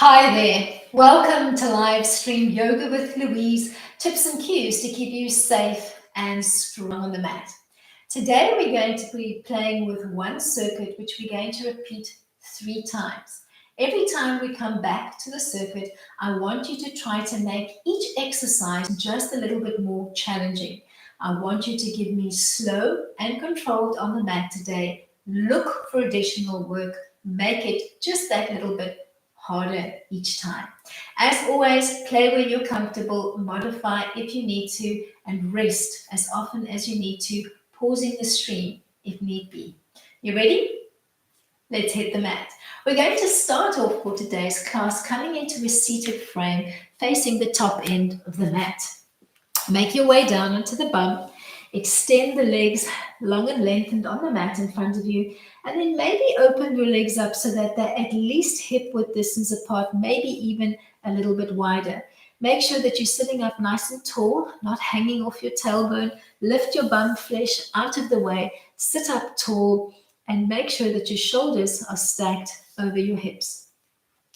Hi there. Welcome to live stream Yoga with Louise, tips and cues to keep you safe and strong on the mat. Today we're going to be playing with one circuit which we're going to repeat 3 times. Every time we come back to the circuit, I want you to try to make each exercise just a little bit more challenging. I want you to give me slow and controlled on the mat today. Look for additional work. Make it just that little bit harder each time. As always, play where you're comfortable, modify if you need to, and rest as often as you need to, pausing the stream if need be. You ready? Let's hit the mat. We're going to start off for today's class coming into a seated frame facing the top end of the mat. Make your way down onto the bum. Extend the legs long and lengthened on the mat in front of you, and then maybe open your legs up so that they're at least hip width distance apart, maybe even a little bit wider. Make sure that you're sitting up nice and tall, not hanging off your tailbone. Lift your bum flesh out of the way, sit up tall, and make sure that your shoulders are stacked over your hips.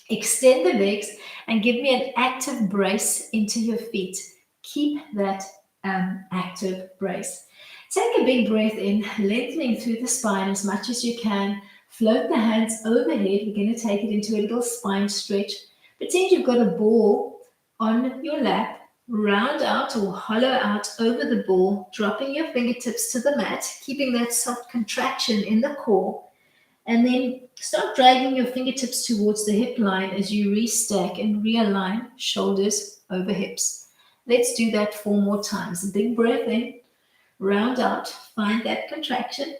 Extend the legs and give me an active brace into your feet. Keep that active brace. Take a big breath in, lengthening through the spine as much as you can. Float the hands overhead. We're going to take it into a little spine stretch. Pretend you've got a ball on your lap. Round out or hollow out over the ball, dropping your fingertips to the mat, keeping that soft contraction in the core. And then start dragging your fingertips towards the hip line as you restack and realign shoulders over hips. Let's do that 4 more times. A big breath in, round out, find that contraction.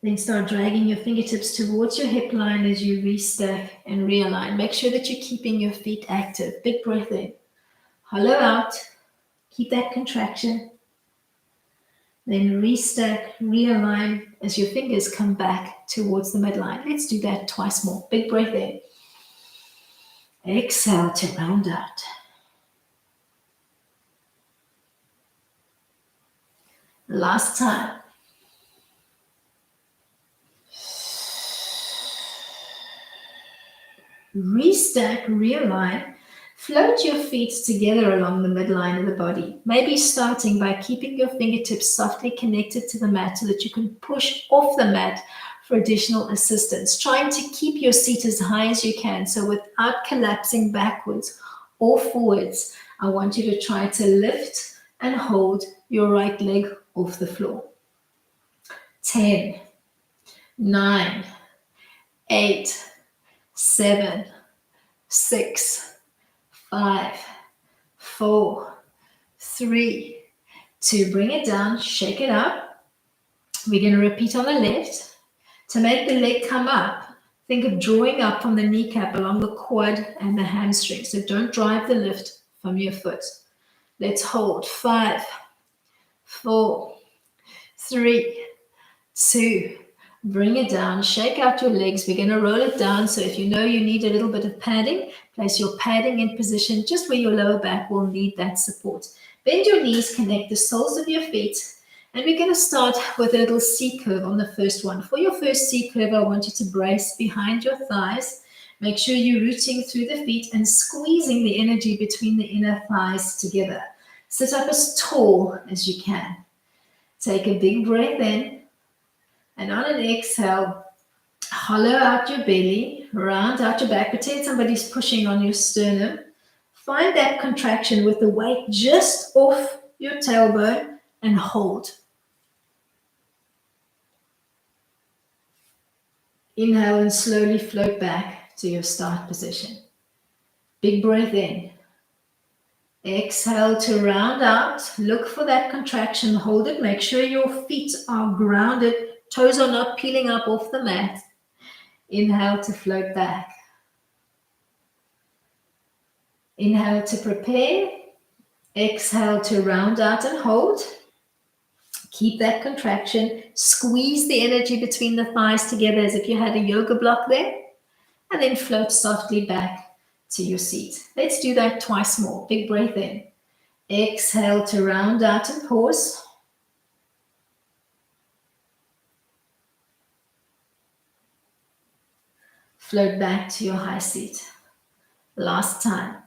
Then start dragging your fingertips towards your hip line as you restack and realign. Make sure that you're keeping your feet active. Big breath in, hollow out, keep that contraction. Then restack, realign as your fingers come back towards the midline. Let's do that twice more. Big breath in. Exhale to round out. Last time. Restack, realign. Float your feet together along the midline of the body, maybe starting by keeping your fingertips softly connected to the mat so that you can push off the mat for additional assistance. Trying to keep your seat as high as you can, so without collapsing backwards or forwards, I want you to try to lift and hold your right leg off the floor. 10, 9, 8, 7, 6, 5, 4, 3, 2. Bring it down, shake it up. We're going to repeat on the left. To make the leg come up, think of drawing up from the kneecap along the quad and the hamstring. So don't drive the lift from your foot. Let's hold. 5, 4, 3, 2. Bring it down, shake out your legs. We're going to roll it down. So if you know you need a little bit of padding, place your padding in position just where your lower back will need that support. Bend your knees, connect the soles of your feet. And we're going to start with a little C curve on the first one. For your first C curve, I want you to brace behind your thighs. Make sure you're rooting through the feet and squeezing the energy between the inner thighs together. Sit up as tall as you can. Take a big breath in. And on an exhale, hollow out your belly, round out your back. Pretend somebody's pushing on your sternum. Find that contraction with the weight just off your tailbone and hold. Inhale and slowly float back to your start position. Big breath in. Exhale to round out. Look for that contraction. Hold it. Make sure your feet are grounded. Toes are not peeling up off the mat. Inhale to float back. Inhale to prepare. Exhale to round out and hold. Keep that contraction. Squeeze the energy between the thighs together as if you had a yoga block there. And then float softly back to your seat. Let's do that twice more. Big breath in. Exhale to round out and pause. Float back to your high seat. Last time.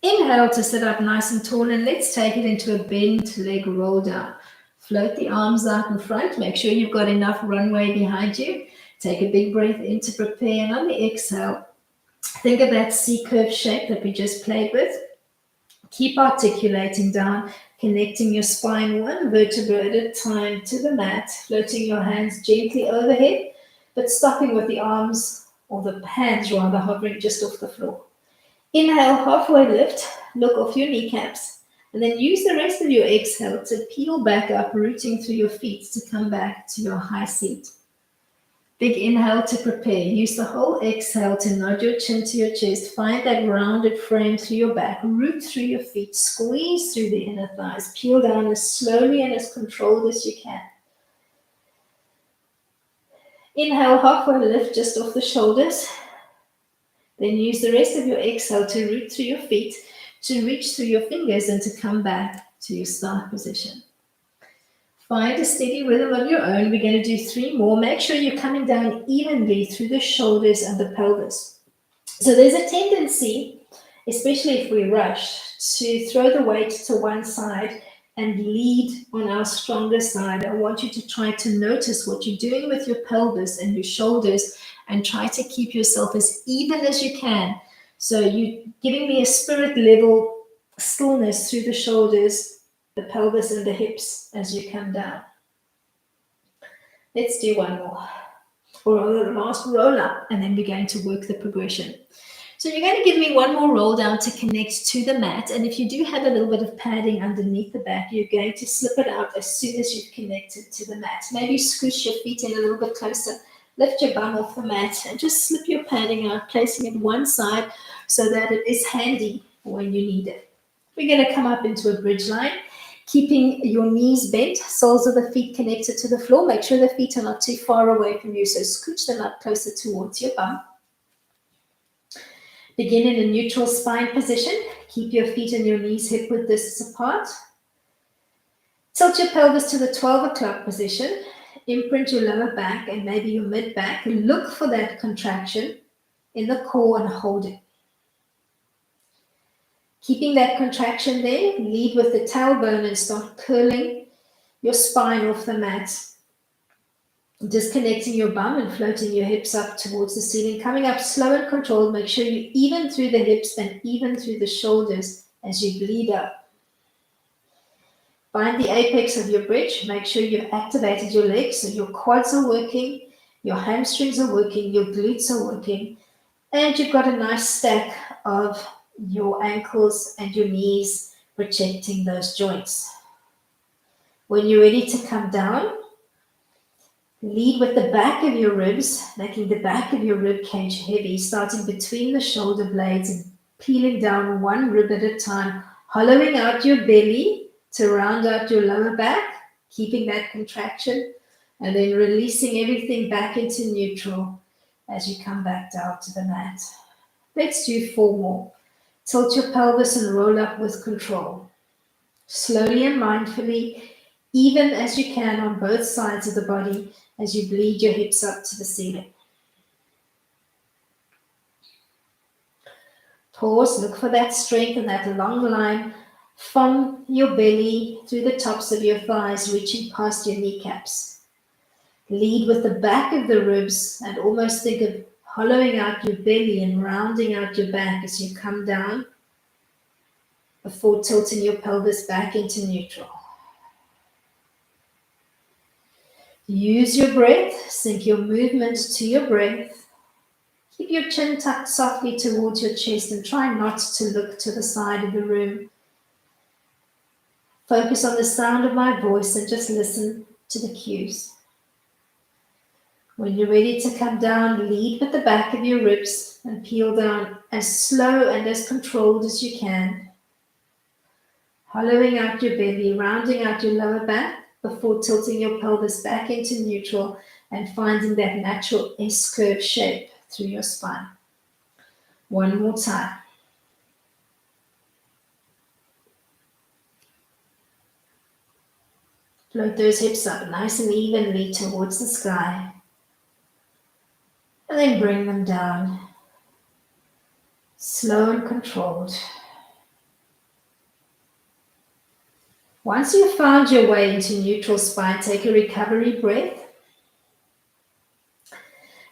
Inhale to sit up nice and tall, and let's take it into a bent leg roll down. Float the arms out in front. Make sure you've got enough runway behind you. Take a big breath in to prepare, and on the exhale, think of that C-curve shape that we just played with. Keep articulating down, connecting your spine one vertebra at a time to the mat, floating your hands gently overhead, but stopping with the arms, or the hands rather, hovering just off the floor. Inhale, halfway lift, look off your kneecaps, and then use the rest of your exhale to peel back up, rooting through your feet to come back to your high seat. Big inhale to prepare. Use the whole exhale to nod your chin to your chest. Find that rounded frame through your back. Root through your feet. Squeeze through the inner thighs. Peel down as slowly and as controlled as you can. Inhale, halfway lift just off the shoulders. Then use the rest of your exhale to root through your feet, to reach through your fingers, and to come back to your start position. Find a steady rhythm of your own. We're going to do 3 more. Make sure you're coming down evenly through the shoulders and the pelvis. So there's a tendency, especially if we rush, to throw the weight to one side and lead on our stronger side. I want you to try to notice what you're doing with your pelvis and your shoulders, and try to keep yourself as even as you can. So you're giving me a spirit level stillness through the shoulders, the pelvis, and the hips as you come down. Let's do 1 more. Or the last roll up, and then we're going to work the progression. So you're going to give me 1 more roll down to connect to the mat. And if you do have a little bit of padding underneath the back, you're going to slip it out as soon as you've connected to the mat. Maybe scooch your feet in a little bit closer. Lift your bum off the mat and just slip your padding out, placing it one side so that it is handy when you need it. We're going to come up into a bridge line, keeping your knees bent, soles of the feet connected to the floor. Make sure the feet are not too far away from you, so scooch them up closer towards your bum. Begin in a neutral spine position. Keep your feet and your knees hip width distance apart. Tilt your pelvis to the 12 o'clock position. Imprint your lower back and maybe your mid back. Look for that contraction in the core and hold it. Keeping that contraction there, lead with the tailbone and start curling your spine off the mat. Disconnecting your bum and floating your hips up towards the ceiling. Coming up slow and controlled. Make sure you even through the hips and even through the shoulders as you bleed up. Find the apex of your bridge. Make sure you've activated your legs so your quads are working, your hamstrings are working, your glutes are working, and you've got a nice stack of your ankles and your knees protecting those joints. When you're ready to come down, lead with the back of your ribs, making the back of your rib cage heavy, starting between the shoulder blades and peeling down 1 rib at a time, hollowing out your belly to round out your lower back, keeping that contraction, and then releasing everything back into neutral as you come back down to the mat. Let's do 4 more. Tilt your pelvis and roll up with control. Slowly and mindfully, even as you can on both sides of the body as you bleed your hips up to the ceiling. Pause, look for that strength and that long line from your belly through the tops of your thighs, reaching past your kneecaps. Lead with the back of the ribs and almost think of hollowing out your belly and rounding out your back as you come down before tilting your pelvis back into neutral. Use your breath, sync your movement to your breath. Keep your chin tucked softly towards your chest and try not to look to the side of the room. Focus on the sound of my voice and just listen to the cues. When you're ready to come down, lead with the back of your ribs and peel down as slow and as controlled as you can. Hollowing out your belly, rounding out your lower back before tilting your pelvis back into neutral and finding that natural S-curve shape through your spine. 1 more time. Float those hips up nice and evenly towards the sky. And then bring them down. Slow and controlled. Once you've found your way into neutral spine, take a recovery breath.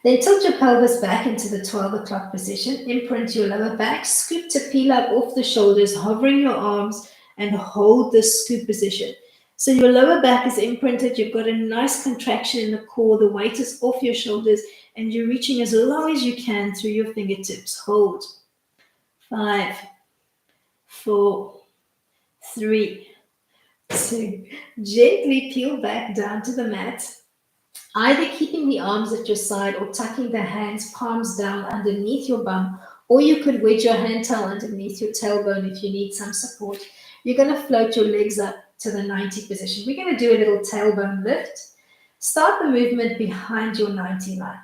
Then tilt your pelvis back into the 12 o'clock position. Imprint your lower back. Scoop to peel up off the shoulders, hovering your arms, and hold this scoop position. So your lower back is imprinted. You've got a nice contraction in the core. The weight is off your shoulders, and you're reaching as low as you can through your fingertips. Hold. 5, 4, 3, 2. Gently peel back down to the mat. Either keeping the arms at your side or tucking the hands, palms down underneath your bum, or you could wedge your hand towel underneath your tailbone if you need some support. You're going to float your legs up to the 90 position. We're going to do a little tailbone lift. Start the movement behind your 90 line.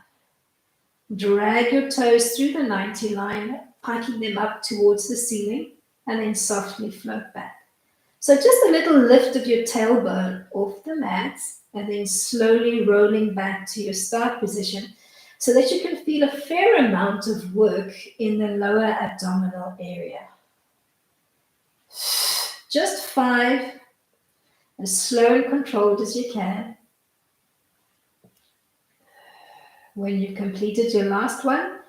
Drag your toes through the 90 line, piking them up towards the ceiling, and then softly float back. So just a little lift of your tailbone off the mat, and then slowly rolling back to your start position so that you can feel a fair amount of work in the lower abdominal area. Just 5, as slow and controlled as you can. When you've completed your last one,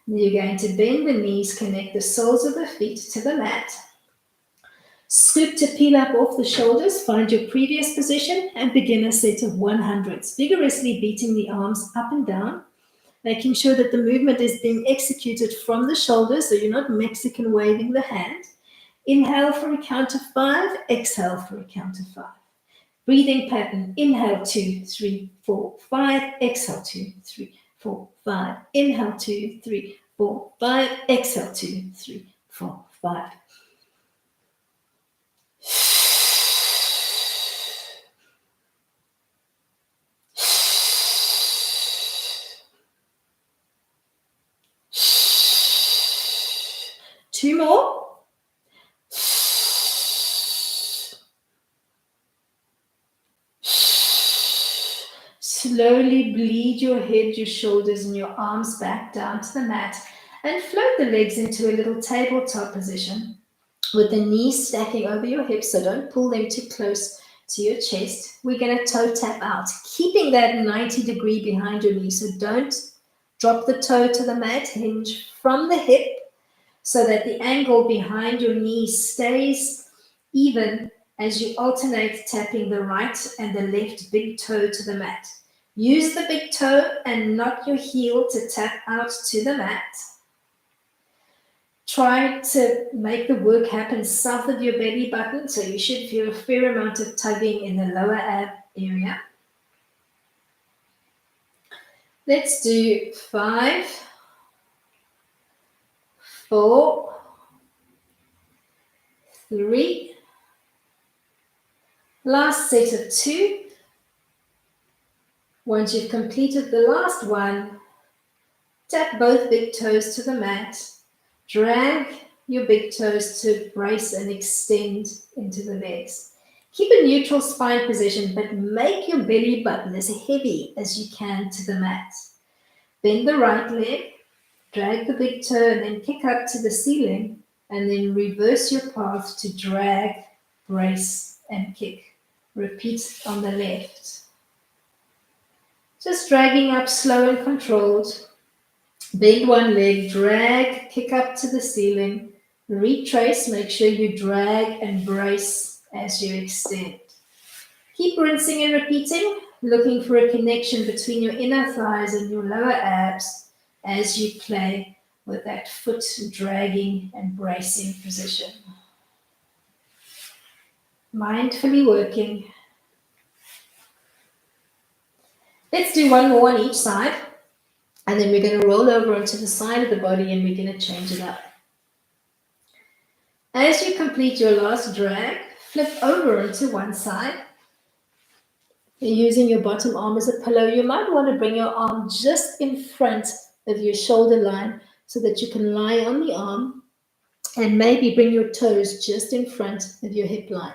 you're going to bend the knees, connect the soles of the feet to the mat. Scoop to peel up off the shoulders, find your previous position, and begin a set of 100s, vigorously beating the arms up and down, making sure that the movement is being executed from the shoulders, so you're not Mexican waving the hand. Inhale for a count of 5, exhale for a count of 5. Breathing pattern, inhale 2, 3, 4, 5, exhale 2, 3, 4, 5. Inhale 2, 3, 4, 5, exhale 2, 3, 4, 5. Two more. Slowly bleed your head, your shoulders, and your arms back down to the mat, and float the legs into a little tabletop position with the knees stacking over your hips, so don't pull them too close to your chest. We're going to toe tap out, keeping that 90-degree behind your knee, so don't drop the toe to the mat. Hinge from the hip so that the angle behind your knee stays even as you alternate tapping the right and the left big toe to the mat. Use the big toe and not your heel to tap out to the mat. Try to make the work happen south of your belly button, so you should feel a fair amount of tugging in the lower ab area. Let's do 5, 4, 3, last set of 2. Once you've completed the last one, tap both big toes to the mat. Drag your big toes to brace and extend into the legs. Keep a neutral spine position, but make your belly button as heavy as you can to the mat. Bend the right leg, drag the big toe, and then kick up to the ceiling, and then reverse your path to drag, brace, and kick. Repeat on the left. Just dragging up slow and controlled. Bend one leg, drag, kick up to the ceiling. Retrace, make sure you drag and brace as you extend. Keep rinsing and repeating, looking for a connection between your inner thighs and your lower abs as you play with that foot dragging and bracing position. Mindfully working. Let's do one more on each side, and then we're going to roll over onto the side of the body and we're going to change it up. As you complete your last drag, flip over onto one side. You're using your bottom arm as a pillow. You might want to bring your arm just in front of your shoulder line so that you can lie on the arm, and maybe bring your toes just in front of your hip line.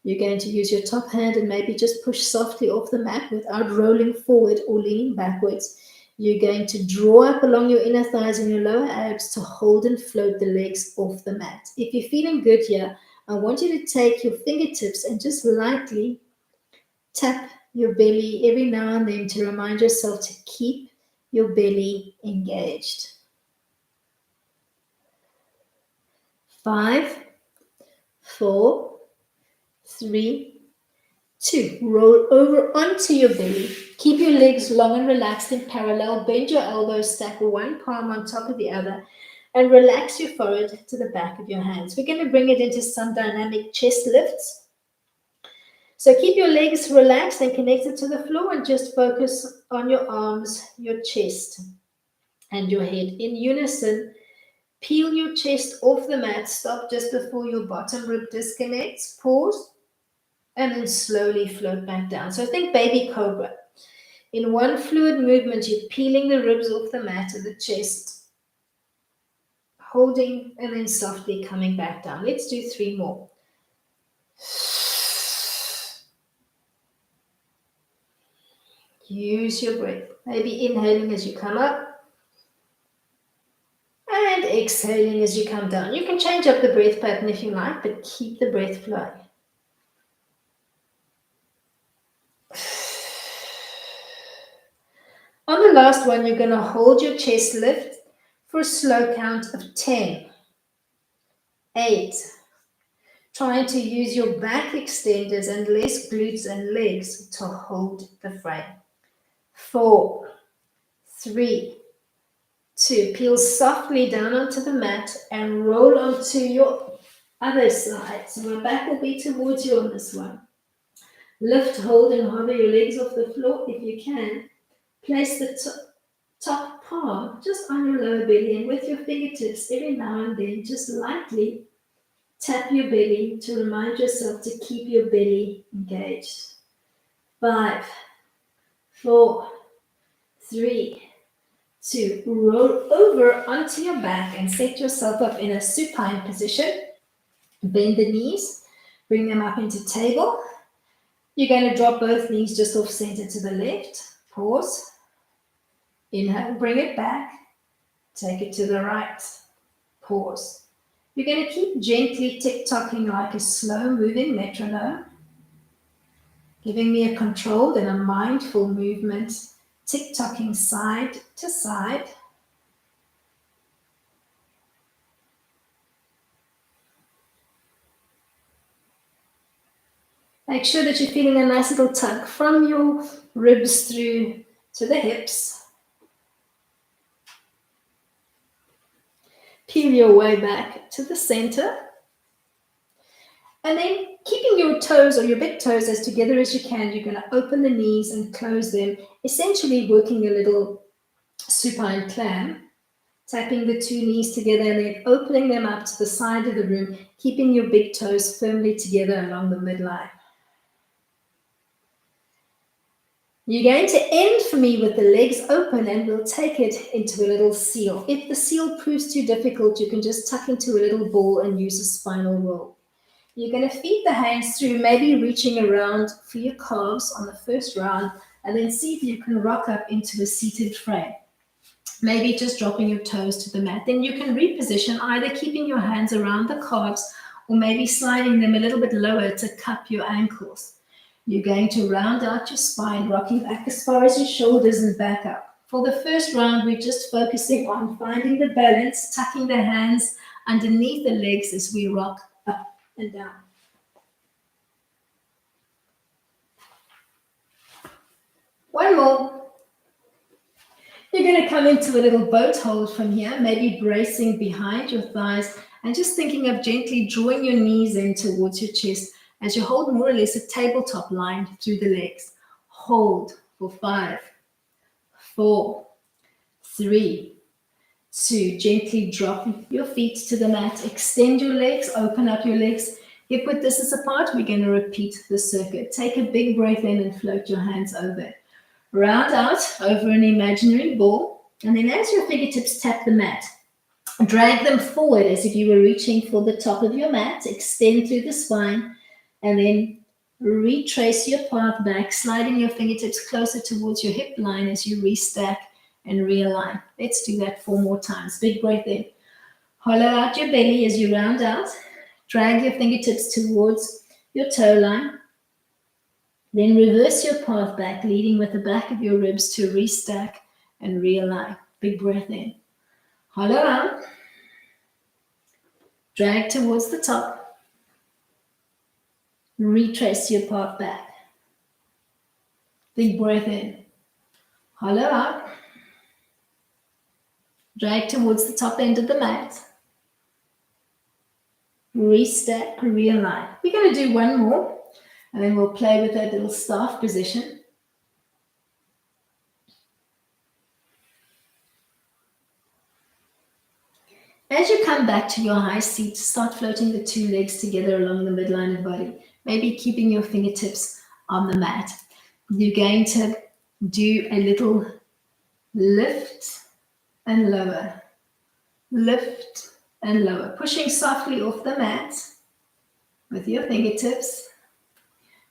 You're going to use your top hand and maybe just push softly off the mat without rolling forward or leaning backwards. You're going to draw up along your inner thighs and your lower abs to hold and float the legs off the mat. If you're feeling good here, I want you to take your fingertips and just lightly tap your belly every now and then to remind yourself to keep your belly engaged. 5, 4, 3, 2. Roll over onto your belly. Keep your legs long and relaxed in parallel. Bend your elbows, stack one palm on top of the other, and relax your forehead to the back of your hands. We're going to bring it into some dynamic chest lifts. So keep your legs relaxed and connected to the floor and just focus on your arms, your chest, and your head. In unison, peel your chest off the mat. Stop just before your bottom rib disconnects. Pause. And then slowly float back down. So think baby cobra. In one fluid movement, you're peeling the ribs off the mat of the chest, holding, and then softly coming back down. Let's do 3 more. Use your breath. Maybe inhaling as you come up and exhaling as you come down. You can change up the breath pattern if you like, but keep the breath flowing. On the last one, you're going to hold your chest lift for a slow count of 10, 8, trying to use your back extenders and less glutes and legs to hold the frame. 4, 3, 2, peel softly down onto the mat and roll onto your other side. So my back will be towards you on this one. Lift, hold, and hover your legs off the floor if you can. Place the top palm just on your lower belly, and with your fingertips every now and then just lightly tap your belly to remind yourself to keep your belly engaged. 5, 4, 3, 2. Roll over onto your back and set yourself up in a supine position. Bend the knees, bring them up into table. You're going to drop both knees just off center to the left. Pause. Inhale, bring it back. Take it to the right. Pause. You're going to keep gently tick-tocking like a slow-moving metronome, giving me a controlled and a mindful movement, tick-tocking side to side. Make sure that you're feeling a nice little tug from your ribs through to the hips. Peel your way back to the center. And then keeping your toes or your big toes as together as you can, you're going to open the knees and close them, essentially working a little supine clam, tapping the 2 knees together and then opening them up to the side of the room, keeping your big toes firmly together along the midline. You're going to end for me with the legs open, and we'll take it into a little seal. If the seal proves too difficult, you can just tuck into a little ball and use a spinal roll. You're going to feed the hands through, maybe reaching around for your calves on the first round, and then see if you can rock up into a seated frame. Maybe just dropping your toes to the mat. Then you can reposition, either keeping your hands around the calves or maybe sliding them a little bit lower to cup your ankles. You're going to round out your spine, rocking back as far as your shoulders and back up. For the first round, we're just focusing on finding the balance, tucking the hands underneath the legs as we rock up and down. One more. You're going to come into a little boat hold from here, maybe bracing behind your thighs and just thinking of gently drawing your knees in towards your chest as you hold more or less a tabletop line through the legs. Hold for 5, 4, 3, 2. Gently drop your feet to the mat. Extend your legs, open up your legs. Hip width distance apart. We're going to repeat the circuit. Take a big breath in and float your hands over. Round out over an imaginary ball. And then as your fingertips tap the mat, drag them forward as if you were reaching for the top of your mat. Extend through the spine. And then retrace your path back, sliding your fingertips closer towards your hip line as you restack and realign. Let's do that 4 more times. Big breath in. Hollow out your belly as you round out. Drag your fingertips towards your toe line. Then reverse your path back, leading with the back of your ribs to restack and realign. Big breath in. Hollow out. Drag towards the top. Retrace your path back. Big breath in. Hollow out. Drag towards the top end of the mat. Restack, realign. We're going to do one more, and then we'll play with that little staff position. As you come back to your high seat, start floating the 2 legs together along the midline of the body, maybe keeping your fingertips on the mat. You're going to do a little lift and lower, lift and lower, pushing softly off the mat with your fingertips,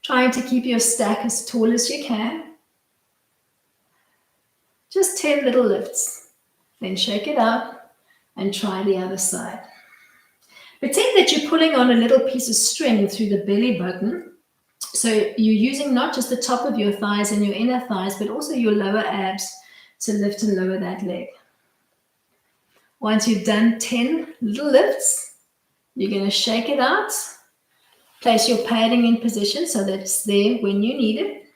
trying to keep your stack as tall as you can. Just 10 little lifts, then shake it up and try the other side. Pretend that you're pulling on a little piece of string through the belly button. So you're using not just the top of your thighs and your inner thighs, but also your lower abs to lift and lower that leg. Once you've done 10 little lifts, you're going to shake it out. Place your padding in position so that it's there when you need it.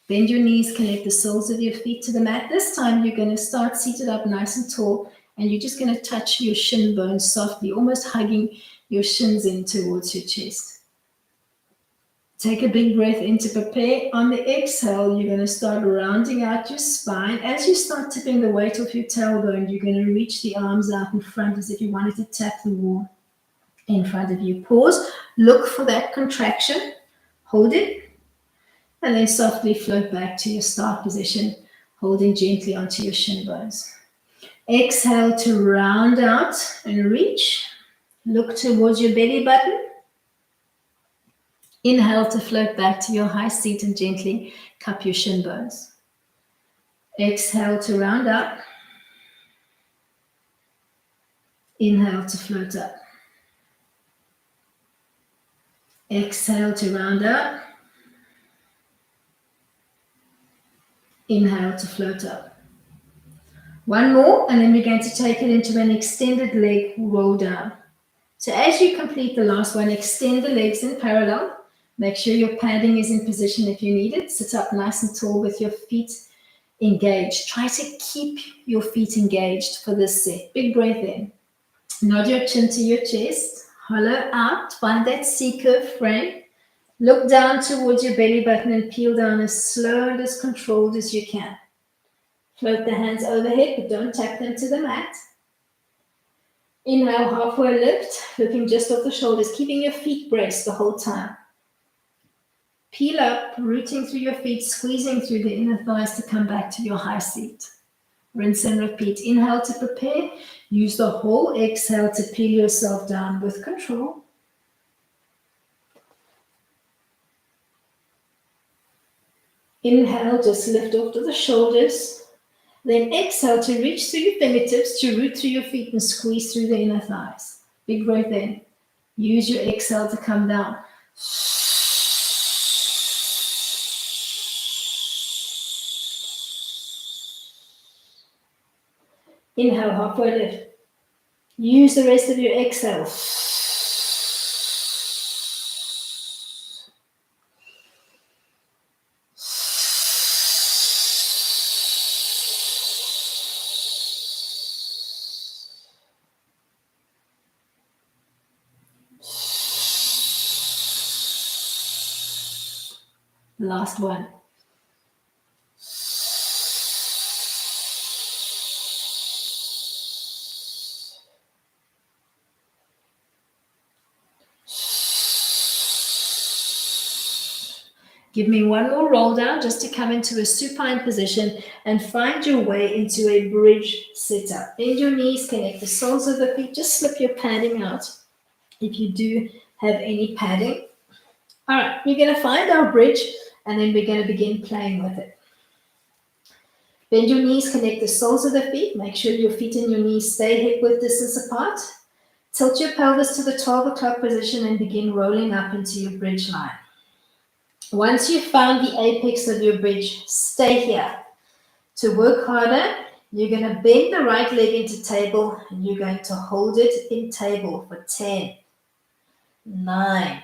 Bend your knees, connect the soles of your feet to the mat. This time you're going to start seated up nice and tall, and you're just going to touch your shin bones softly, almost hugging your shins in towards your chest. Take a big breath in to prepare. On the exhale, you're going to start rounding out your spine. As you start tipping the weight off your tailbone, you're going to reach the arms out in front as if you wanted to tap the wall in front of you. Pause, look for that contraction, hold it, and then softly float back to your start position, holding gently onto your shin bones. Exhale to round out and reach. Look towards your belly button. Inhale to float back to your high seat and gently cup your shin bones. Exhale to round up. Inhale to float up. Exhale to round up. Inhale to float up. One more, and then we're going to take it into an extended leg roll down. So as you complete the last one, extend the legs in parallel. Make sure your padding is in position if you need it. Sit up nice and tall with your feet engaged. Try to keep your feet engaged for this set. Big breath in. Nod your chin to your chest. Hollow out. Find that C-curve frame. Look down towards your belly button and peel down as slow and as controlled as you can. Float the hands overhead, but don't tap them to the mat. Inhale, halfway lift, looking just off the shoulders, keeping your feet braced the whole time. Peel up, rooting through your feet, squeezing through the inner thighs to come back to your high seat. Rinse and repeat. Inhale to prepare. Use the whole exhale to peel yourself down with control. Inhale, just lift off to the shoulders. Then exhale to reach through your fingertips, to root through your feet and squeeze through the inner thighs. Big breath in. Use your exhale to come down. Inhale, halfway lift. Use the rest of your exhale. Last one. Give me one more roll down just to come into a supine position and find your way into a bridge sit-up. Bend your knees, connect the soles of the feet, just slip your padding out if you do have any padding. All right, we're going to find our bridge and then we're going to begin playing with it. Bend your knees, connect the soles of the feet. Make sure your feet and your knees stay hip width distance apart. Tilt your pelvis to the 12 o'clock position and begin rolling up into your bridge line. Once you've found the apex of your bridge, stay here. To work harder, you're going to bend the right leg into table and you're going to hold it in table for 10, 9,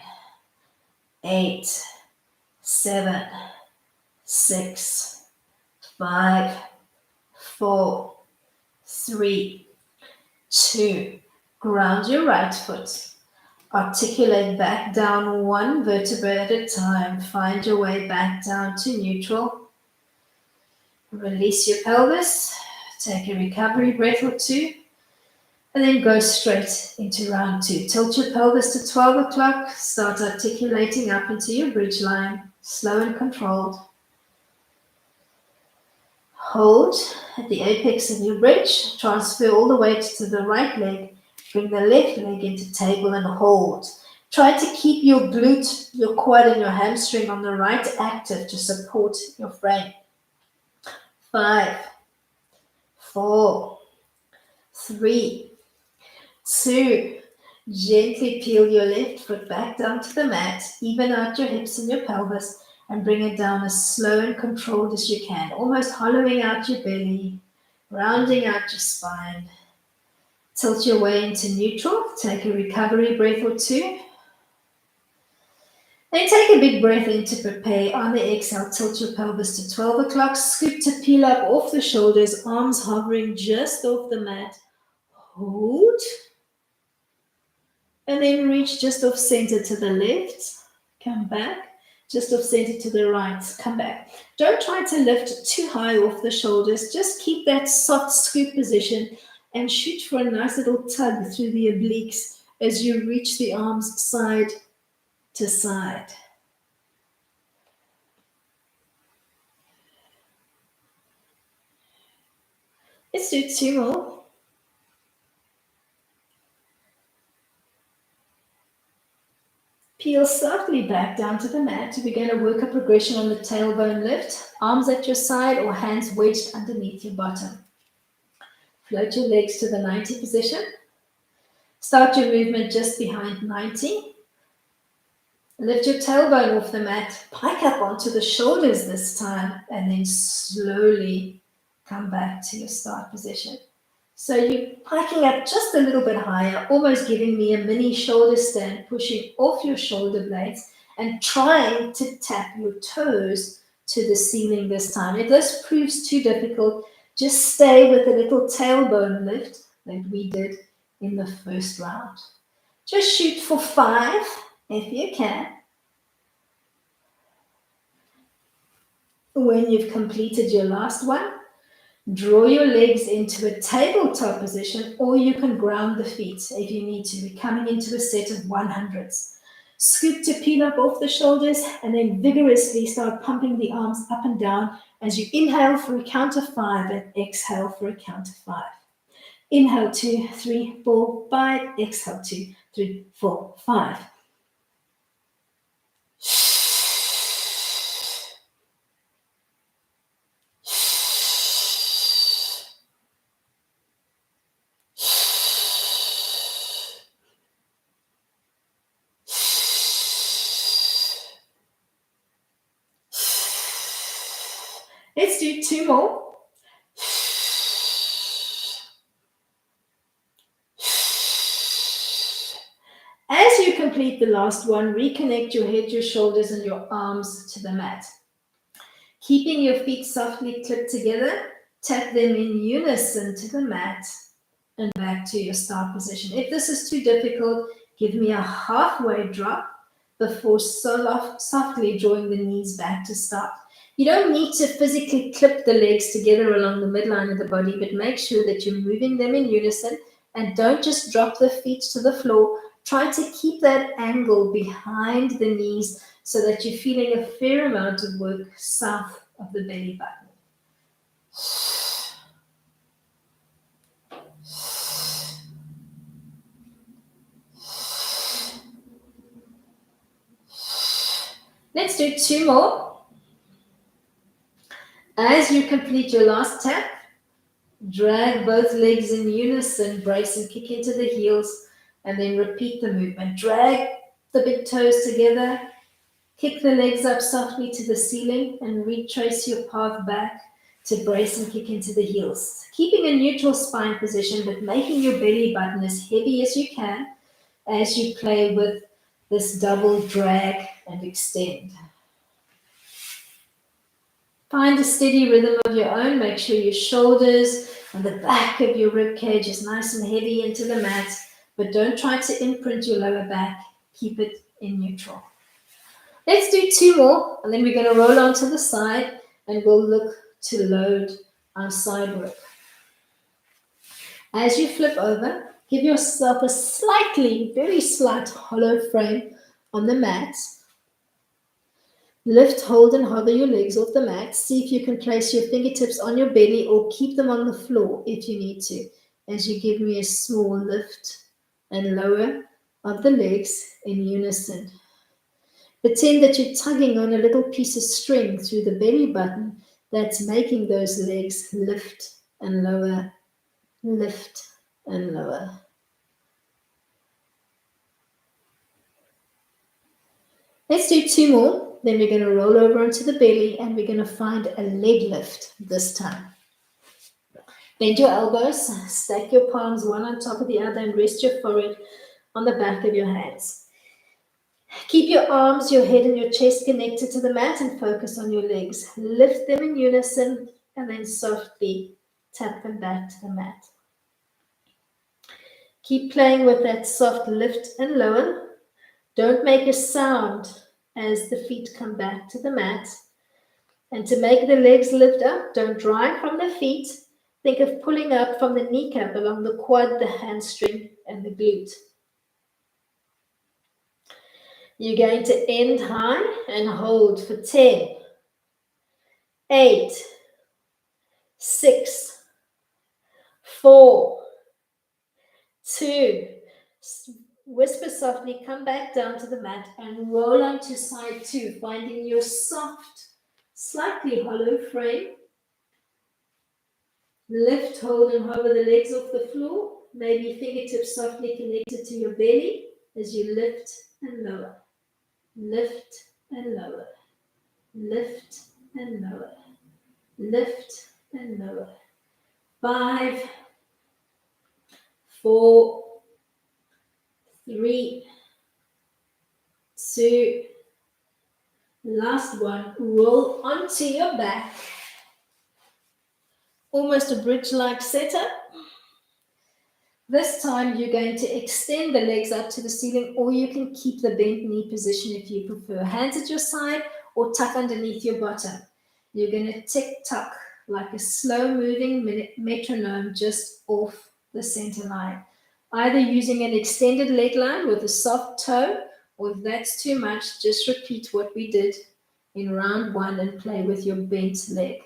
8, 7, 6, 5, 4, 3, 2. Ground your right foot. Articulate back down one vertebra at a time. Find your way back down to neutral. Release your pelvis. Take a recovery breath or two. And then go straight into round 2. Tilt your pelvis to 12 o'clock. Start articulating up into your bridge line. Slow and controlled. Hold at the apex of your bridge. Transfer all the weight to the right leg. Bring the left leg into table and hold. Try to keep your glute, your quad, and your hamstring on the right active to support your frame. 5, 4, 3, 2. Gently peel your left foot back down to the mat. Even out your hips and your pelvis and bring it down as slow and controlled as you can, almost hollowing out your belly, rounding out your spine. Tilt your way into neutral. Take a recovery breath or two. Then take a big breath in to prepare. On the exhale, tilt your pelvis to 12 o'clock. Scoop to peel up off the shoulders, arms hovering just off the mat. Hold. And then reach just off center to the left. Come back. Just off center to the right. Come back. Don't try to lift too high off the shoulders. Just keep that soft scoop position and shoot for a nice little tug through the obliques as you reach the arms side to side. Let's do 2 more. Peel softly back down to the mat. We're going to work a progression on the tailbone lift. Arms at your side or hands wedged underneath your bottom. Float your legs to the 90 position. Start your movement just behind 90. Lift your tailbone off the mat. Pike up onto the shoulders this time. And then slowly come back to your start position. So you're piking up just a little bit higher, almost giving me a mini shoulder stand, pushing off your shoulder blades and trying to tap your toes to the ceiling this time. If this proves too difficult, just stay with a little tailbone lift that we did in the first round. Just shoot for 5 if you can. When you've completed your last one, draw your legs into a tabletop position, or you can ground the feet if you need to. We're coming into a set of 100s. Scoop to peel up off the shoulders and then vigorously start pumping the arms up and down as you inhale for a count of 5 and exhale for a count of 5. Inhale 2, 3, 4, 5. Exhale 2, 3, 4, 5. Let's do 2 more. As you complete the last one, reconnect your head, your shoulders, and your arms to the mat. Keeping your feet softly clipped together, tap them in unison to the mat and back to your start position. If this is too difficult, give me a halfway drop before softly drawing the knees back to start. You don't need to physically clip the legs together along the midline of the body, but make sure that you're moving them in unison and don't just drop the feet to the floor. Try to keep that angle behind the knees so that you're feeling a fair amount of work south of the belly button. Let's do 2 more. As you complete your last tap, drag both legs in unison, brace and kick into the heels, and then repeat the movement. Drag the big toes together, kick the legs up softly to the ceiling, and retrace your path back to brace and kick into the heels. Keeping a neutral spine position, but making your belly button as heavy as you can as you play with this double drag and extend. Find a steady rhythm of your own. Make sure your shoulders and the back of your rib cage is nice and heavy into the mat, but don't try to imprint your lower back. Keep it in neutral. Let's do 2 more, and then we're going to roll onto the side, and we'll look to load our side work. As you flip over, give yourself a slightly, very slight hollow frame on the mat. Lift, hold, and hover your legs off the mat. See if you can place your fingertips on your belly or keep them on the floor if you need to, as you give me a small lift and lower of the legs in unison. Pretend that you're tugging on a little piece of string through the belly button that's making those legs lift and lower, lift and lower. Let's do 2 more. Then we're going to roll over onto the belly and we're going to find a leg lift this time. Bend your elbows, stack your palms one on top of the other, and rest your forehead on the back of your hands. Keep your arms, your head, and your chest connected to the mat and focus on your legs. Lift them in unison and then softly tap them back to the mat. Keep playing with that soft lift and lower. Don't make a sound as the feet come back to the mat. And to make the legs lift up, don't drive from the feet. Think of pulling up from the kneecap along the quad, the hamstring, and the glute. You're going to end high and hold for 10, 8, 6, 4, 2. Whisper softly, come back down to the mat and roll onto side 2, finding your soft, slightly hollow frame. Lift, hold, and hover the legs off the floor. Maybe fingertips softly connected to your belly as you lift and lower. Lift and lower. Lift and lower. Lift and lower. 5, 4, 3, 2. Last one. Roll onto your back. Almost a bridge-like setup. This time you're going to extend the legs up to the ceiling, or you can keep the bent knee position if you prefer. Hands at your side or tuck underneath your bottom. You're going to tick-tock like a slow-moving metronome just off the center line. Either using an extended leg line with a soft toe, or if that's too much, just repeat what we did in round 1 and play with your bent leg.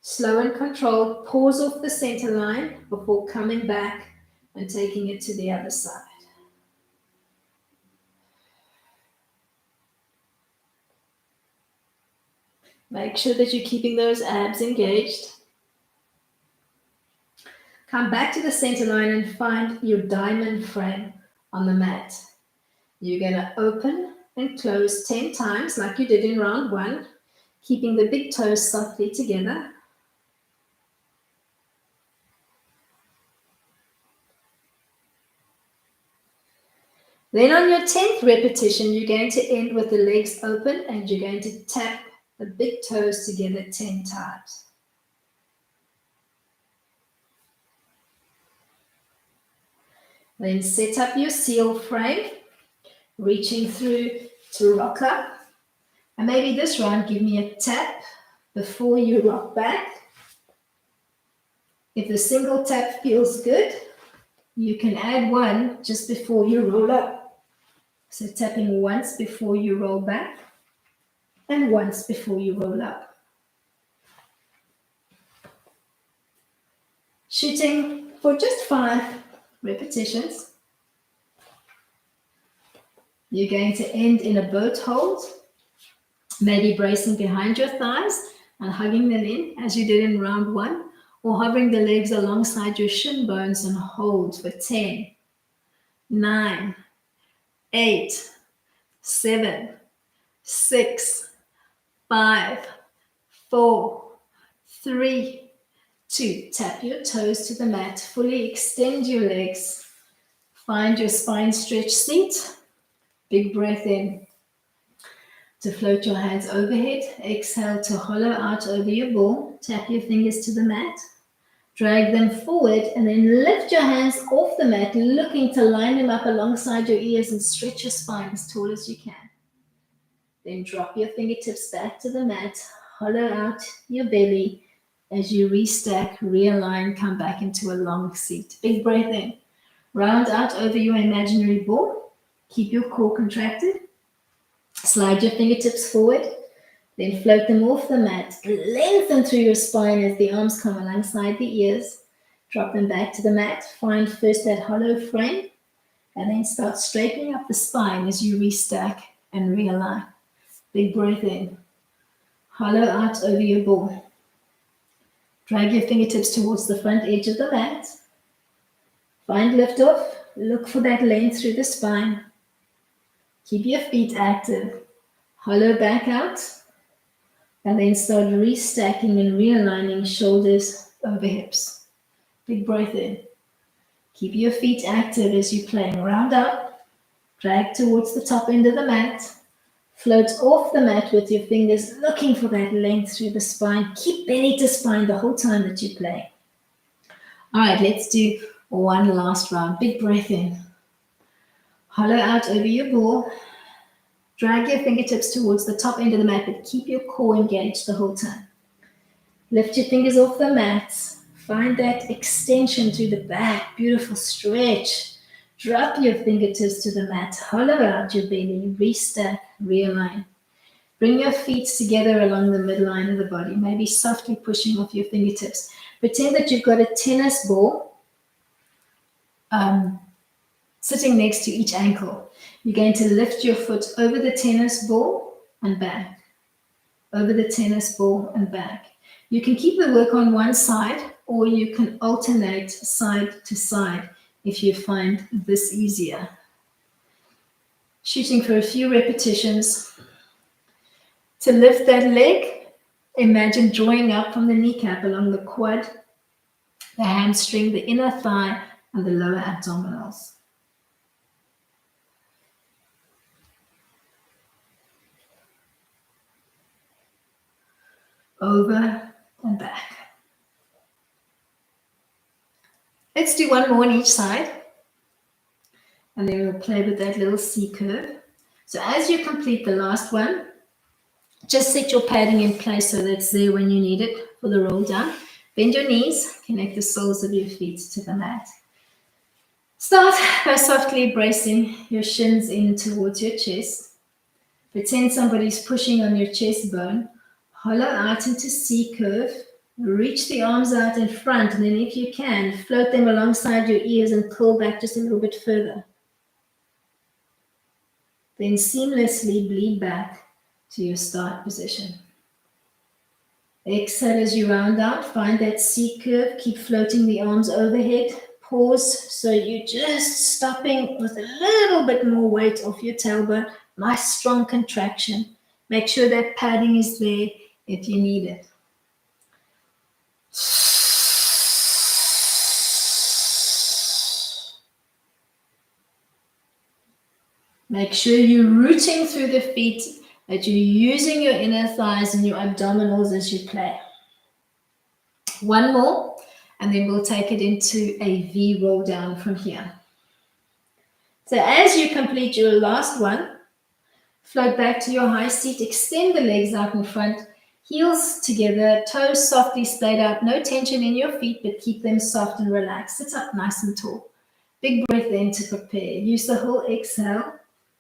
Slow and controlled, pause off the center line before coming back and taking it to the other side. Make sure that you're keeping those abs engaged. Come back to the center line and find your diamond frame on the mat. You're going to open and close 10 times like you did in round 1, keeping the big toes softly together. Then on your 10th repetition, you're going to end with the legs open and you're going to tap the big toes together 10 times. Then set up your seal frame, reaching through to rock up. And maybe this round, give me a tap before you rock back. If the single tap feels good, you can add one just before you roll up. So tapping once before you roll back and once before you roll up. Shooting for just 5 repetitions. You're going to end in a boat hold, maybe bracing behind your thighs and hugging them in as you did in round 1, or hovering the legs alongside your shin bones and hold for 10, 9, 8, 7, 6, 5, 4, 3, 2. Tap your toes to the mat. Fully extend your legs. Find your spine stretch seat. Big breath in. To float your hands overhead. Exhale to hollow out over your ball. Tap your fingers to the mat. Drag them forward and then lift your hands off the mat, looking to line them up alongside your ears and stretch your spine as tall as you can. Then drop your fingertips back to the mat, hollow out your belly as you restack, realign, come back into a long seat. Big breath in. Round out over your imaginary ball. Keep your core contracted. Slide your fingertips forward. Then float them off the mat. Lengthen through your spine as the arms come alongside the ears. Drop them back to the mat. Find first that hollow frame. And then start straightening up the spine as you restack and realign. Big breath in. Hollow out over your ball. Drag your fingertips towards the front edge of the mat. Find lift off. Look for that length through the spine. Keep your feet active. Hollow back out. And then start restacking and realigning shoulders over hips. Big breath in. Keep your feet active as you're playing. Round up. Drag towards the top end of the mat. Float off the mat with your fingers, looking for that length through the spine. Keep belly to spine the whole time that you play. All right, let's do one last round. Big breath in. Hollow out over your ball. Drag your fingertips towards the top end of the mat, but keep your core engaged the whole time. Lift your fingers off the mat. Find that extension through the back. Beautiful stretch. Drop your fingertips to the mat. Hollow out your belly. Restack. Realign. Bring your feet together along the midline of the body, maybe softly pushing off your fingertips. Pretend that you've got a tennis ball sitting next to each ankle. You're going to lift your foot over the tennis ball and back. Over the tennis ball and back. You can keep the work on one side, or you can alternate side to side if you find this easier. Shooting for a few repetitions. To lift that leg, imagine drawing up from the kneecap along the quad, the hamstring, the inner thigh, and the lower abdominals. Over and back. Let's do one more on each side. And then we'll play with that little C curve. So as you complete the last one, just set your padding in place so that it's there when you need it for the roll down. Bend your knees, connect the soles of your feet to the mat. Start by softly bracing your shins in towards your chest. Pretend somebody's pushing on your chest bone. Hollow out into C curve. Reach the arms out in front, and then if you can, float them alongside your ears and pull back just a little bit further. Then seamlessly bleed back to your start position. Exhale as you round out. Find that C curve. Keep floating the arms overhead. Pause so you're just stopping with a little bit more weight off your tailbone. Nice strong contraction. Make sure that padding is there if you need it. Make sure you're rooting through the feet, that you're using your inner thighs and your abdominals as you play. One more, and then we'll take it into a V roll down from here. So as you complete your last one, float back to your high seat, extend the legs out in front, heels together, toes softly splayed out, no tension in your feet, but keep them soft and relaxed. Sit up nice and tall. Big breath in to prepare. Use the whole exhale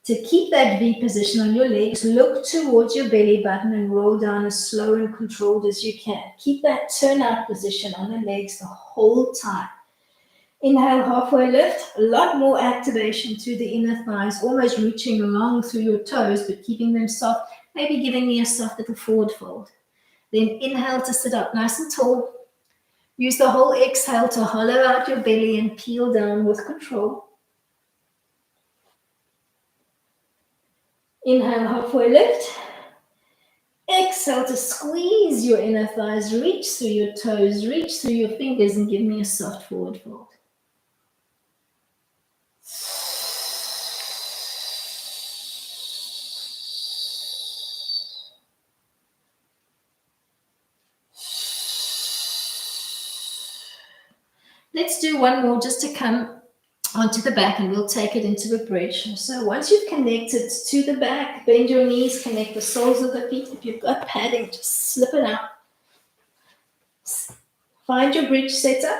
to keep that V position on your legs. Look towards your belly button and roll down as slow and controlled as you can. Keep that turnout position on the legs the whole time. Inhale, halfway lift. A lot more activation to the inner thighs, almost reaching along through your toes, but keeping them soft, maybe giving me a soft little forward fold. Then inhale to sit up nice and tall. Use the whole exhale to hollow out your belly and peel down with control. Inhale, halfway lift. Exhale to squeeze your inner thighs, reach through your toes, reach through your fingers, and give me a soft forward fold. Let's do one more just to come onto the back, and we'll take it into a bridge. So once you've connected to the back, bend your knees, connect the soles of the feet. If you've got padding, just slip it out. Find your bridge setup.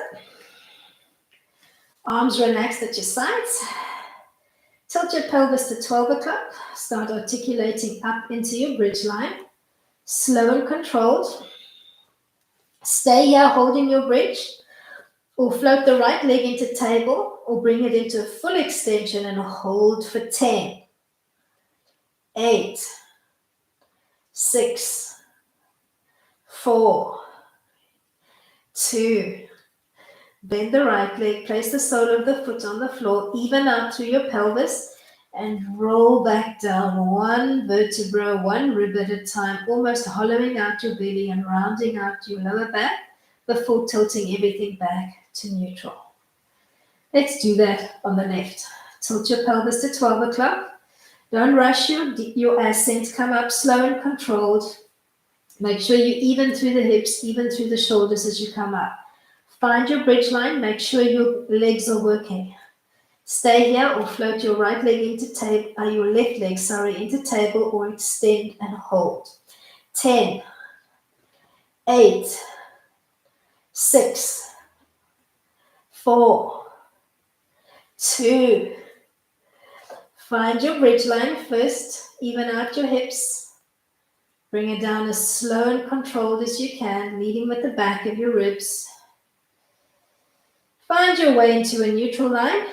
Arms relaxed at your sides. Tilt your pelvis to 12 o'clock. Start articulating up into your bridge line. Slow and controlled. Stay here holding your bridge, or float the right leg into table, or bring it into full extension and hold for 10, 8, 6, 4, 2. Bend the right leg, place the sole of the foot on the floor, even out through your pelvis, and roll back down one vertebra, one rib at a time, almost hollowing out your belly and rounding out your lower back before tilting everything back to neutral. Let's do that on the left. Tilt your pelvis to 12 o'clock. Don't rush your ascent. Come up slow and controlled. Make sure you even through the hips, even through the shoulders as you come up. Find your bridge line. Make sure your legs are working. Stay here or float your right leg into table, your left leg, into table, or extend and hold. 10, 8, 6, 4, 2. Find your bridge line first. Even out your hips. Bring it down as slow and controlled as you can, leading with the back of your ribs. Find your way into a neutral line.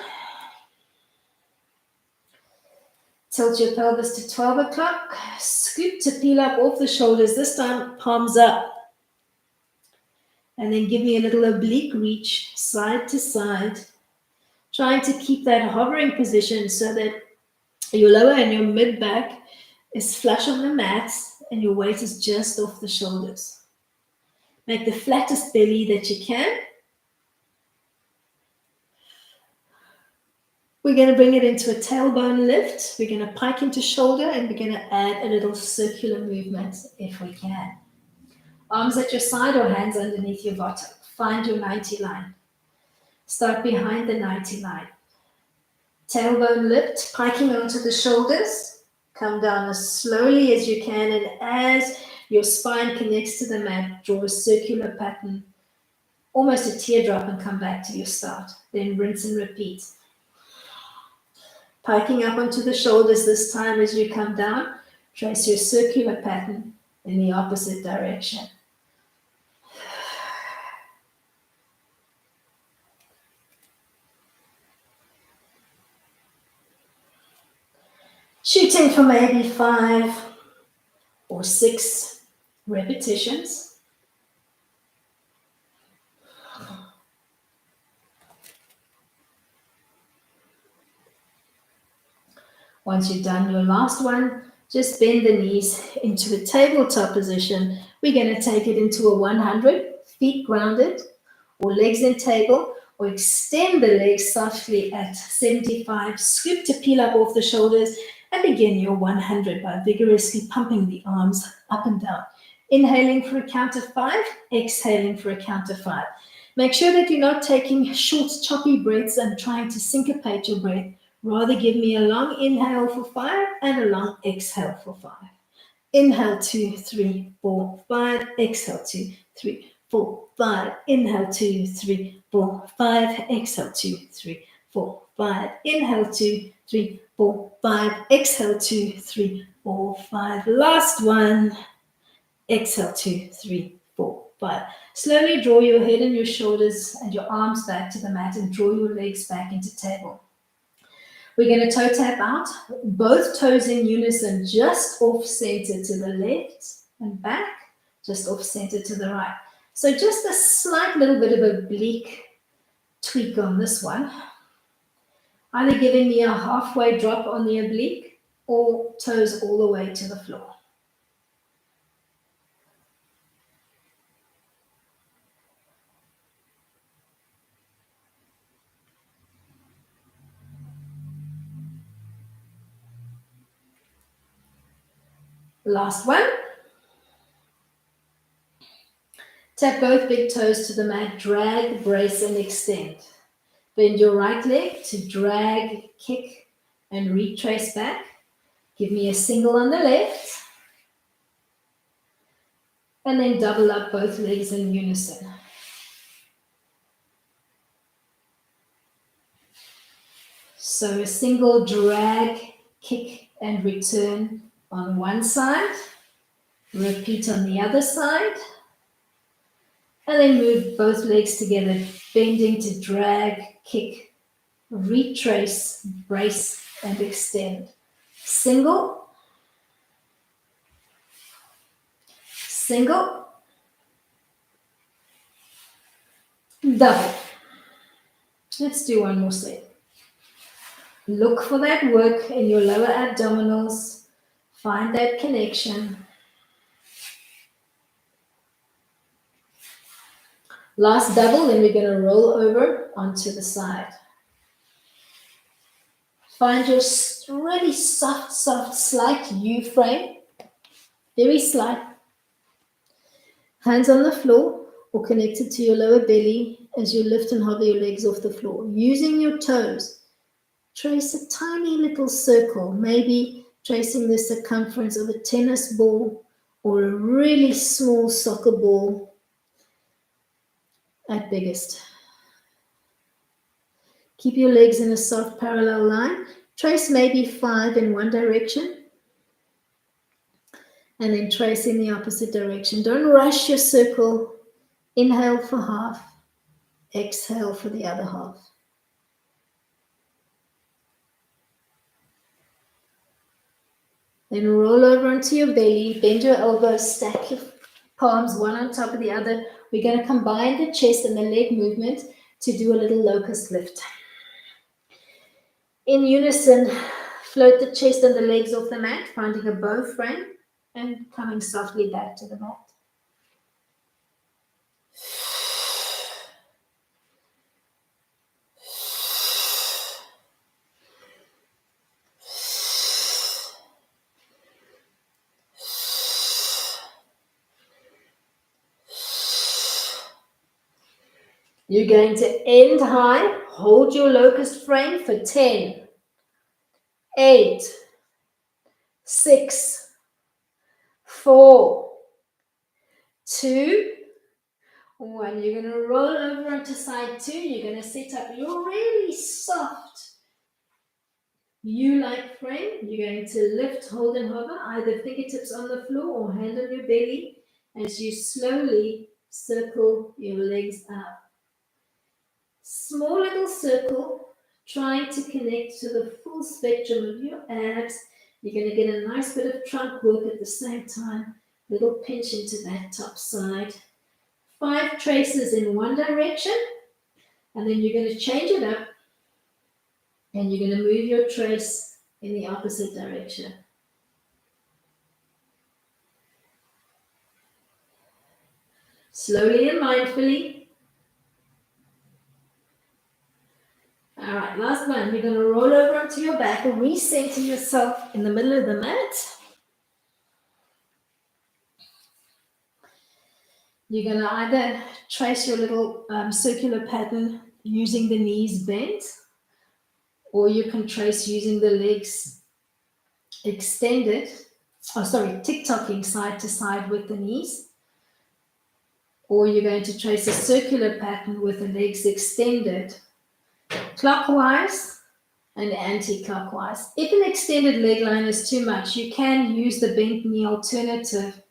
Tilt your pelvis to 12 o'clock. Scoop to peel up off the shoulders. This time, palms up. And then give me a little oblique reach, side to side. Trying to keep that hovering position so that your lower and your mid back is flush on the mat and your weight is just off the shoulders. Make the flattest belly that you can. We're going to bring it into a tailbone lift. We're going to pike into shoulder, and we're going to add a little circular movement if we can. Arms at your side or hands underneath your bottom. Find your 90 line. Start behind the 90 line. Tailbone lift, piking onto the shoulders. Come down as slowly as you can, and as your spine connects to the mat, draw a circular pattern, almost a teardrop, and come back to your start. Then rinse and repeat. Piking up onto the shoulders this time as you come down, trace your circular pattern in the opposite direction. Shooting for maybe 5 or 6 repetitions. Once you've done your last one, just bend the knees into a tabletop position. We're going to take it into a 100, feet grounded, or legs in table, or extend the legs softly at 75. Scoop to peel up off the shoulders, and begin your 100 by vigorously pumping the arms up and down. Inhaling for a count of 5, exhaling for a count of 5. Make sure that you're not taking short, choppy breaths and trying to syncopate your breath. Rather give me a long inhale for 5 and a long exhale for 5. Inhale 2, 3, 4, 5. Exhale 2, 3, 4, 5. Inhale 2, 3, 4, 5. Exhale 2, 3, 4, 5. Inhale 2, 3, 4, 5. Exhale 2, 3, 4, 5. Last one. Exhale 2, 3, 4, 5. Slowly draw your head and your shoulders and your arms back to the mat and draw your legs back into table. We're going to toe tap out, both toes in unison, just off center to the left and back, just off center to the right. So just a slight little bit of oblique tweak on this one, either giving me a halfway drop on the oblique or toes all the way to the floor. Last one. Tap both big toes to the mat, drag, brace, and extend. Bend your right leg to drag, kick, and retrace back. Give me a single on the left. And then double up both legs in unison. So a single drag, kick, and return on one side. Repeat on the other side. And then move both legs together, bending to drag, kick, retrace, brace, and extend. Single, single, double. Let's do one more set. Look for that work in your lower abdominals. Find that connection. Last double, then we're going to roll over onto the side. Find your really soft, slight U frame. Very slight. Hands on the floor or connected to your lower belly as you lift and hover your legs off the floor. Using your toes, trace a tiny little circle, maybe tracing the circumference of a tennis ball or a really small soccer ball at biggest. Keep your legs in a soft parallel line. Trace maybe 5 in one direction and then trace in the opposite direction. Don't rush your circle. Inhale for half, exhale for the other half. Then roll over onto your belly, bend your elbows, stack your palms one on top of the other. We're going to combine the chest and the leg movement to do a little locust lift. In unison, float the chest and the legs off the mat, finding a bow frame and coming softly back to the mat. You're going to end high, hold your locust frame for 10, 8, 6, 4, 2, 1. You're going to roll over onto side 2. You're going to set up your really soft U-like frame. You're going to lift, hold and hover, either fingertips on the floor or hand on your belly as you slowly circle your legs up. Small little circle, trying to connect to the full spectrum of your abs. You're going to get a nice bit of trunk work at the same time. Little pinch into that top side. 5 traces in one direction, and then you're going to change it up, and you're going to move your trace in the opposite direction. Slowly and mindfully. All right, last one. You're going to roll over onto your back and recenter yourself in the middle of the mat. You're going to either trace your little circular pattern using the knees bent, or you can trace using the legs extended, tick-tocking side to side with the knees. Or you're going to trace a circular pattern with the legs extended clockwise and anti-clockwise. If an extended leg line is too much, you can use the bent knee alternative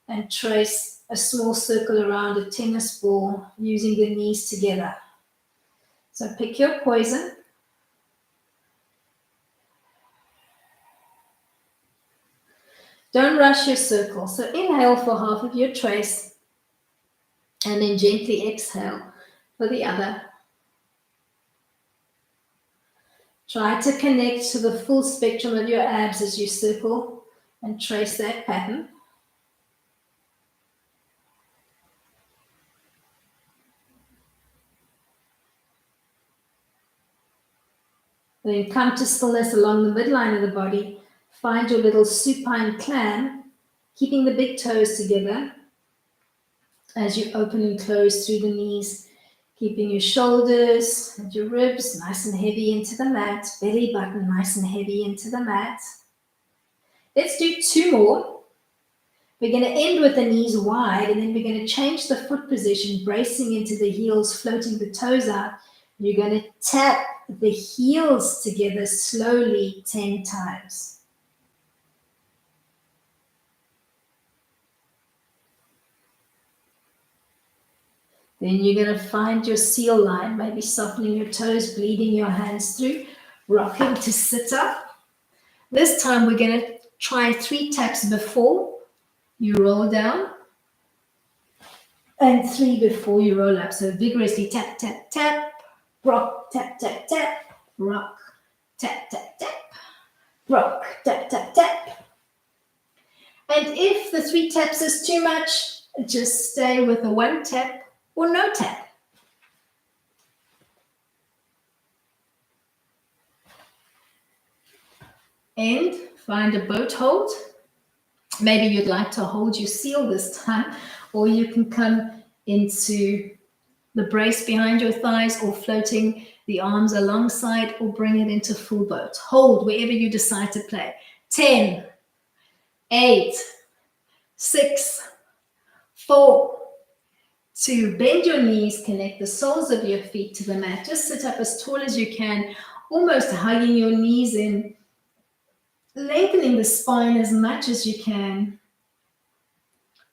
and trace a small circle around a tennis ball using the knees together. So pick your poison. Don't rush your circle. So inhale for half of your trace and then gently exhale for the other. Try to connect to the full spectrum of your abs as you circle and trace that pattern. Then come to stillness along the midline of the body. Find your little supine clam, keeping the big toes together as you open and close through the knees, keeping your shoulders and your ribs nice and heavy into the mat, belly button nice and heavy into the mat. Let's do 2 more. We're going to end with the knees wide, and then we're going to change the foot position, bracing into the heels, floating the toes out. You're going to tap the heels together slowly 10 times. Then you're going to find your seal line, maybe softening your toes, bleeding your hands through, rocking to sit up. This time we're going to try 3 taps before you roll down and 3 before you roll up. So vigorously tap, tap, tap, rock, tap, tap, tap, rock, tap, tap, tap, rock, tap, tap, tap. And if the 3 taps is too much, just stay with the 1 tap or no tap. And find a boat hold. Maybe you'd like to hold your seal this time, or you can come into the brace behind your thighs, or floating the arms alongside, or bring it into full boat. Hold wherever you decide to play. 10, 8, 6, 4, 2. Bend your knees, connect the soles of your feet to the mat. Just sit up as tall as you can, almost hugging your knees in, lengthening the spine as much as you can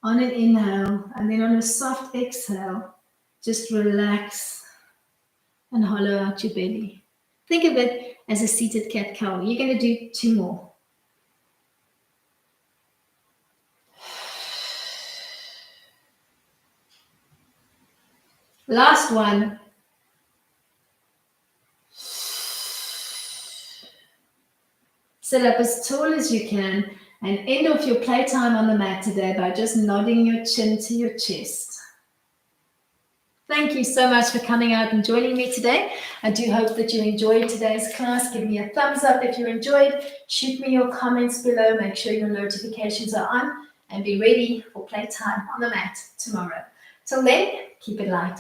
on an inhale, and then on a soft exhale, just relax and hollow out your belly. Think of it as a seated cat-cow. You're going to do 2 more. Last one. Sit up as tall as you can and end off your playtime on the mat today by just nodding your chin to your chest. Thank you so much for coming out and joining me today. I do hope that you enjoyed today's class. Give me a thumbs up if you enjoyed. Shoot me your comments below. Make sure your notifications are on and be ready for playtime on the mat tomorrow. Till then, keep it light.